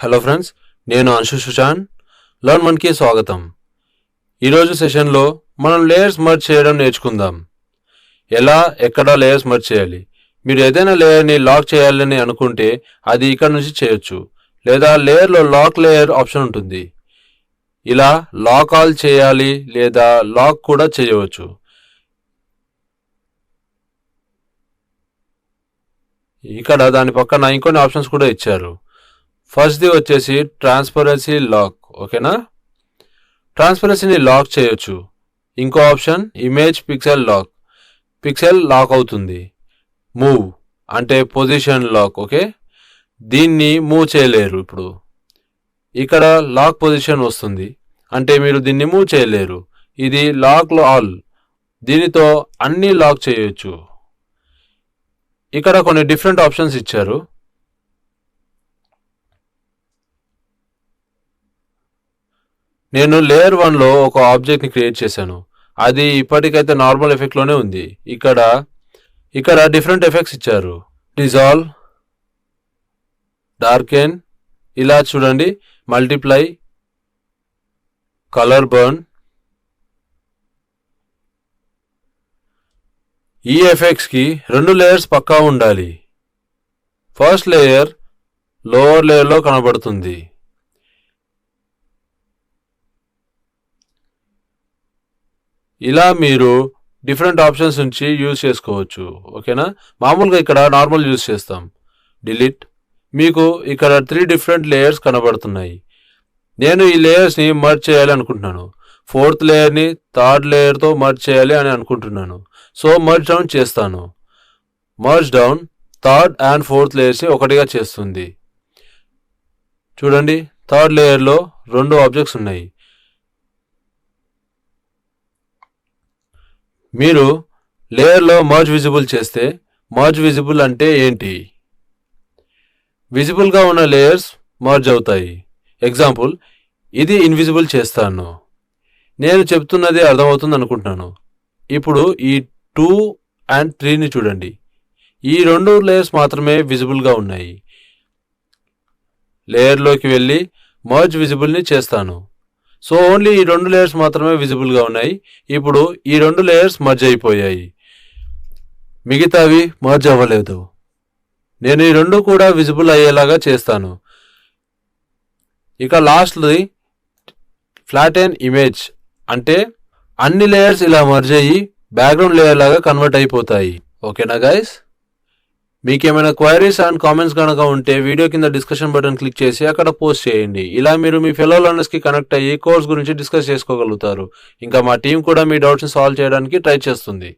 Hello friends, నేను Anshu Susan. Learn వన్కి స్వాగతం. ఈరోజు సెషన్లో మనం లేయర్స్ మర్జ్ చేయడం నేర్చుకుందాం. ఎలా, ఎక్కడ లేయర్స్ మర్జ్ చేయాలి. మీరు ఏదైనా లేయర్ని లాక్ చేయాలని అనుకుంటే అది ఇక్కడ నుంచి చేయొచ్చు, లేదా లేయర్లో లాక్ లేయర్ ఆప్షన్ ఉంటుంది. ఇలా లాక్ ఆల్ చేయాలి లేదా లాక్ కూడా చేయవచ్చు. ఇక్కడ దాని పక్కన ఇంకొన్ని ఆప్షన్స్ కూడా ఇచ్చారు. ఫస్ట్ది వచ్చేసి ట్రాన్స్పరెన్సీ లాక్. ఓకేనా, ట్రాన్స్పరెన్సీని లాక్ చేయొచ్చు. ఇంకో option image pixel lock. Pixel lock అవుతుంది. మూవ్ అంటే పొజిషన్ లాక్. ఓకే, దీన్ని మూవ్ చేయలేరు. ఇప్పుడు ఇక్కడ లాక్ పొజిషన్ వస్తుంది, అంటే మీరు దీన్ని మూవ్ చేయలేరు. ఇది లాక్ ఆల్, దీనితో అన్ని లాక్ చేయొచ్చు. ఇక్కడ కొన్ని డిఫరెంట్ ఆప్షన్స్ ఇచ్చారు. నేను లేయర్ 1లో ఒక ఆబ్జెక్ట్ని క్రియేట్ చేశాను. అది ఇప్పటికైతే నార్మల్ ఎఫెక్ట్లోనే ఉంది. ఇక్కడ డిఫరెంట్ ఎఫెక్ట్స్ ఇచ్చారు. డిజాల్వ్, డార్కెన్, ఇలా చూడండి, మల్టిప్లై, కలర్ బర్న్. ఈ ఎఫెక్ట్స్కి 2 లేయర్స్ పక్కా ఉండాలి. ఫస్ట్ లేయర్ లోవర్ లేయర్లో కనబడుతుంది. ఇలా మీరు డిఫరెంట్ ఆప్షన్స్ నుంచి యూజ్ చేసుకోవచ్చు. ఓకేనా, మామూలుగా ఇక్కడ నార్మల్ యూజ్ చేస్తాం. డిలీట్. మీకు ఇక్కడ 3 డిఫరెంట్ లేయర్స్ కనబడుతున్నాయి. నేను ఈ లేయర్స్ని మర్జ్ చేయాలి అనుకుంటున్నాను. 4th లేయర్ని 3rd లేయర్తో మర్జ్ చేయాలి అని అనుకుంటున్నాను. సో మర్జ్ డౌన్ చేస్తాను. Merge down 3rd and 4th లేయర్స్ని ఒకటిగా చేస్తుంది. చూడండి, 3rd లేయర్లో 2 ఆబ్జెక్ట్స్ ఉన్నాయి. మీరు లేయర్లో మర్జ్ విజిబుల్ చేస్తే, మర్జ్ విజిబుల్ అంటే ఏంటి? విజిబుల్గా ఉన్న లేయర్స్ మర్జ్ అవుతాయి. ఎగ్జాంపుల్, ఇది ఇన్విజిబుల్ చేస్తాను. నేను చెప్తున్నది అర్థమవుతుంది అనుకుంటున్నాను. ఇప్పుడు ఈ 2 and 3ని చూడండి. ఈ 2 లేయర్స్ మాత్రమే విజిబుల్గా ఉన్నాయి. లేయర్లోకి వెళ్ళి మర్జ్ విజిబుల్ని చేస్తాను. సో ఓన్లీ ఈ 2 లేయర్స్ మాత్రమే విజిబుల్గా ఉన్నాయి. ఇప్పుడు ఈ 2 లేయర్స్ మర్జ్ అయిపోయాయి, మిగతావి మర్జ్ అవ్వలేదు. నేను ఈ 2 కూడా విజిబుల్ అయ్యేలాగా చేస్తాను. ఇక లాస్ట్ది ఫ్లాటెన్ ఇమేజ్, అంటే అన్ని లేయర్స్ ఇలా మర్జ్ అయ్యి బ్యాక్గ్రౌండ్ లేయర్ లాగా కన్వర్ట్ అయిపోతాయి. ఓకేనా గైస్, మీకేమైనా క్వైరీస్ అండ్ కామెంట్స్ కనుక ఉంటే వీడియో కింద డిస్కషన్ బటన్ క్లిక్ చేసి అక్కడ పోస్ట్ చేయండి. ఇలా మీరు మీ ఫెలో లర్నర్స్కి కనెక్ట్ అయ్యి కోర్స్ గురించి డిస్కస్ చేసుకోగలుగుతారు. ఇంకా మా టీం కూడా మీ డౌట్స్ని సాల్వ్ చేయడానికి ట్రై చేస్తుంది.